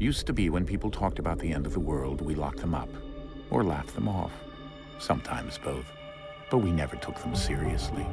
Used to be when people talked about the end of the world, we locked them up, or laughed them off. Sometimes both. But we never took them seriously.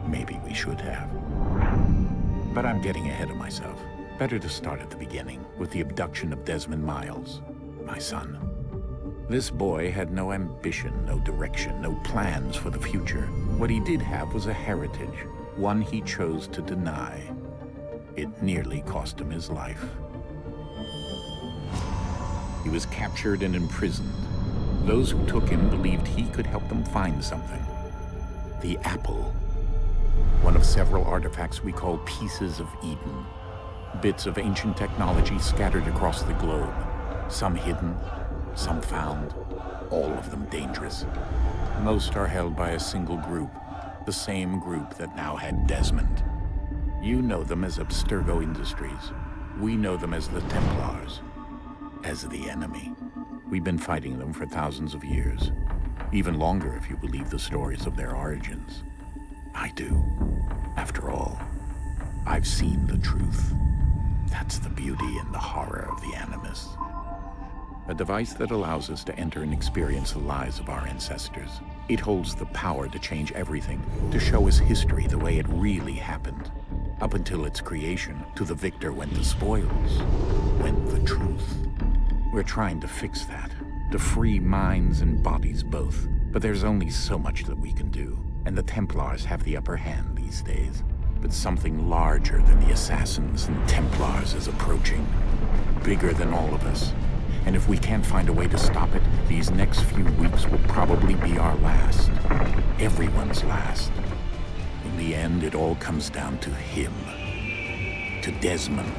Maybe we should have. But I'm getting ahead of myself. Better to start at the beginning, with the abduction of Desmond Miles, my son. This boy had no ambition, no direction, no plans for the future. What he did have was a heritage, one he chose to deny. It nearly cost him his life. He was captured and imprisoned. Those who took him believed he could help them find something. The apple. One of several artifacts we call Pieces of Eden. Bits of ancient technology scattered across the globe. Some hidden, some found, all of them dangerous. Most are held by a single group, the same group that now had Desmond. You know them as Abstergo Industries. We know them as the Templars, as the enemy. We've been fighting them for thousands of years, even longer if you believe the stories of their origins. I do. After all, I've seen the truth. That's the beauty and the horror of the Animus. A device that allows us to enter and experience the lives of our ancestors. It holds the power to change everything, to show us history the way it really happened. Up until its creation, to the victor went the spoils, went the truth. We're trying to fix that, to free minds and bodies both. But there's only so much that we can do, and the Templars have the upper hand these days. But something larger than the Assassins and Templars is approaching, bigger than all of us. And if we can't find a way to stop it, these next few weeks will probably be our last. Everyone's last. In the end, it all comes down to him. To Desmond.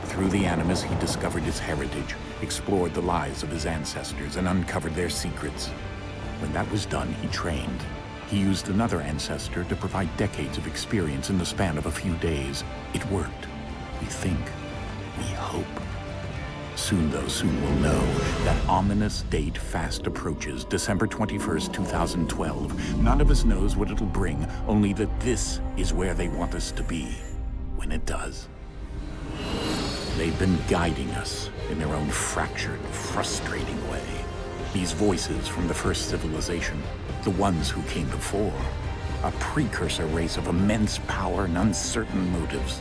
Through the Animus, he discovered his heritage, explored the lives of his ancestors, and uncovered their secrets. When that was done, he trained. He used another ancestor to provide decades of experience in the span of a few days. It worked. We think. We hope. Soon, though, soon we'll know. That ominous date fast approaches, December 21st, 2012. None of us knows what it'll bring, only that this is where they want us to be, when it does. They've been guiding us in their own fractured, frustrating way. These voices from the first civilization, the ones who came before, a precursor race of immense power and uncertain motives.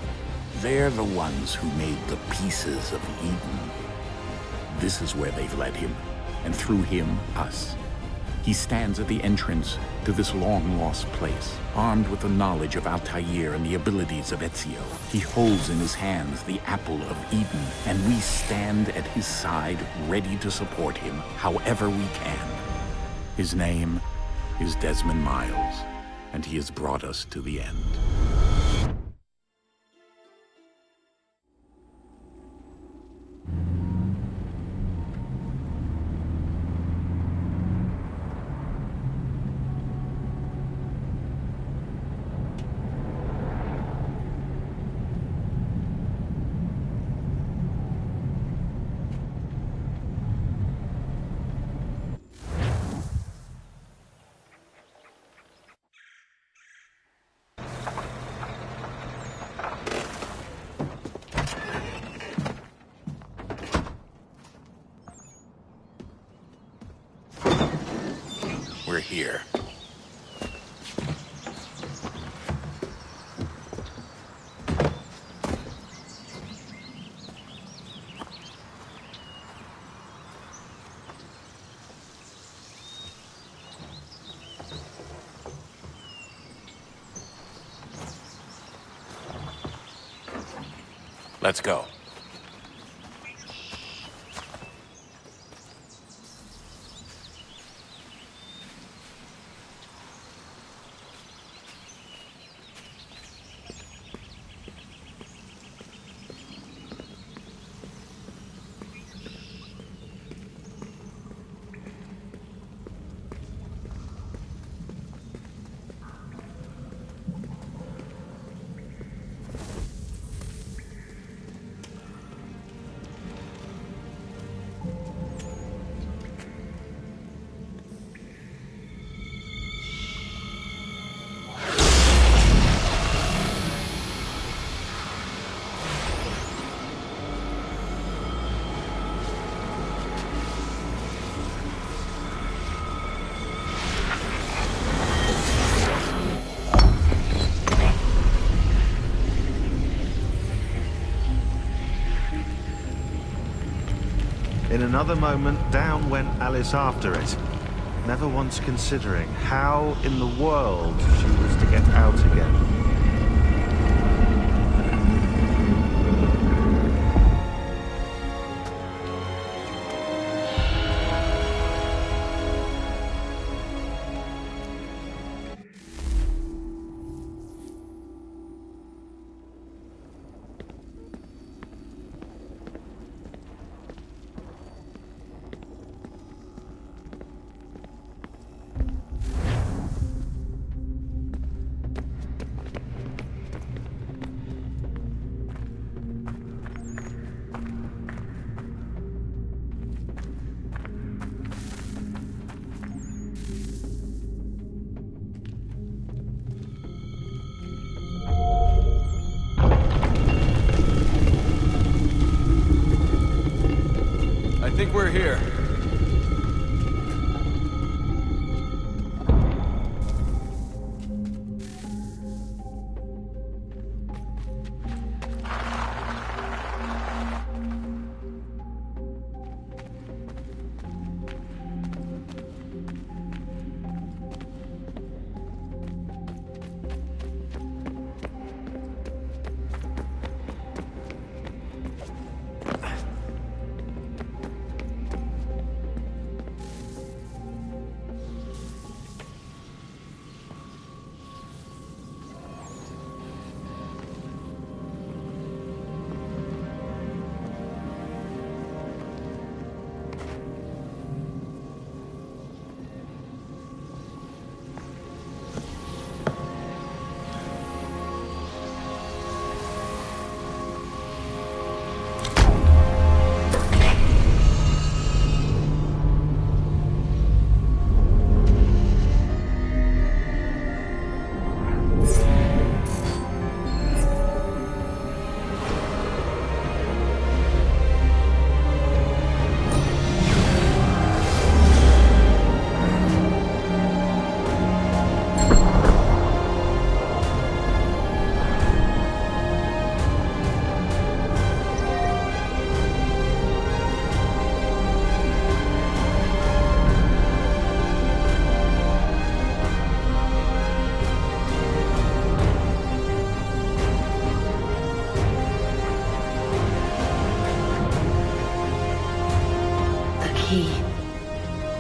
They're the ones who made the Pieces of Eden. This is where they've led him, and through him, us. He stands at the entrance to this long-lost place, armed with the knowledge of Altair and the abilities of Ezio. He holds in his hands the Apple of Eden, and we stand at his side, ready to support him however we can. His name is Desmond Miles, and he has brought us to the end. We're here. Let's go. In another moment, down went Alice after it, never once considering how in the world she was to get out again. I think we're here.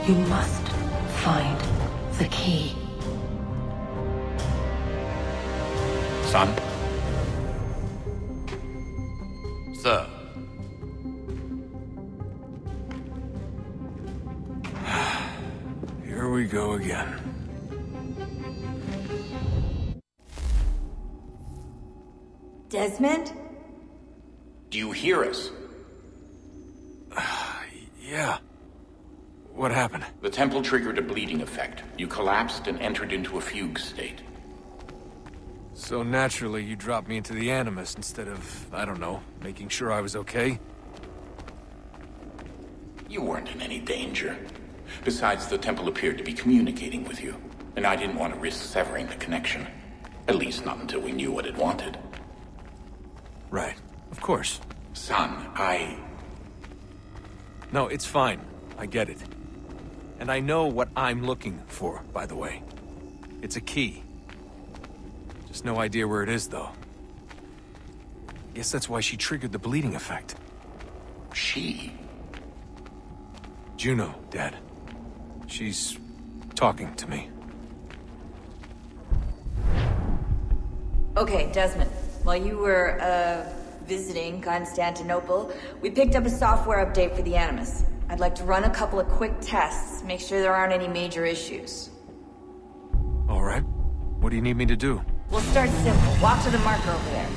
You must find the key. Son? Sir. Here we go again. Desmond? Do you hear us? Yeah. What happened? The temple triggered a bleeding effect. You collapsed and entered into a fugue state. So naturally, you dropped me into the Animus instead of, I don't know, making sure I was okay? You weren't in any danger. Besides, the temple appeared to be communicating with you, and I didn't want to risk severing the connection. At least not until we knew what it wanted. Right. Of course. Son, No, it's fine. I get it. And I know what I'm looking for, by the way. It's a key. Just no idea where it is, though. Guess that's why she triggered the bleeding effect. She? Juno, Dad. She's talking to me. Okay, Desmond. While you were, visiting Constantinople, we picked up a software update for the Animus. I'd like to run a couple of quick tests, make sure there aren't any major issues. All right. What do you need me to do? We'll start simple. Walk to the marker over there.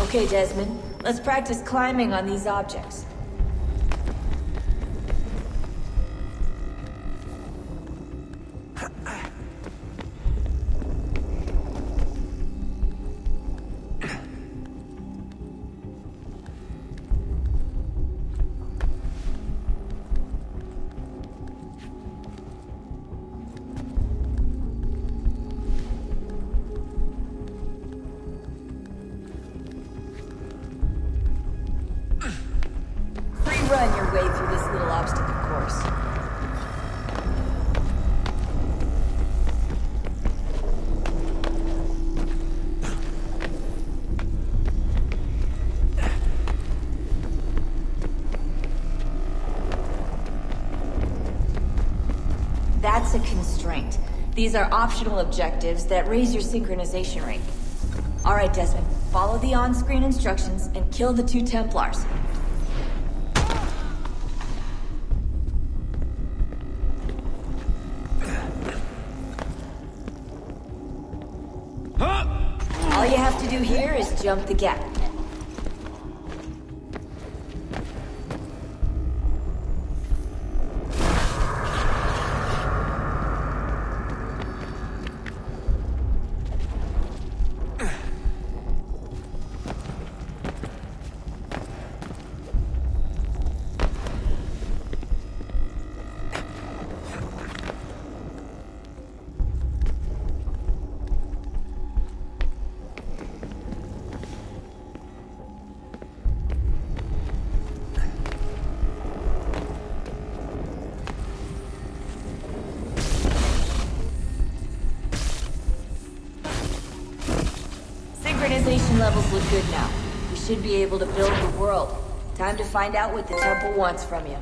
Okay, Desmond. Let's practice climbing on these objects. That's a constraint. These are optional objectives that raise your synchronization rate. Alright, Desmond. Follow the on-screen instructions and kill the 2 Templars. All you have to do here is jump the gap. Synchronization levels look good now. We should be able to build the world. Time to find out what the temple wants from you.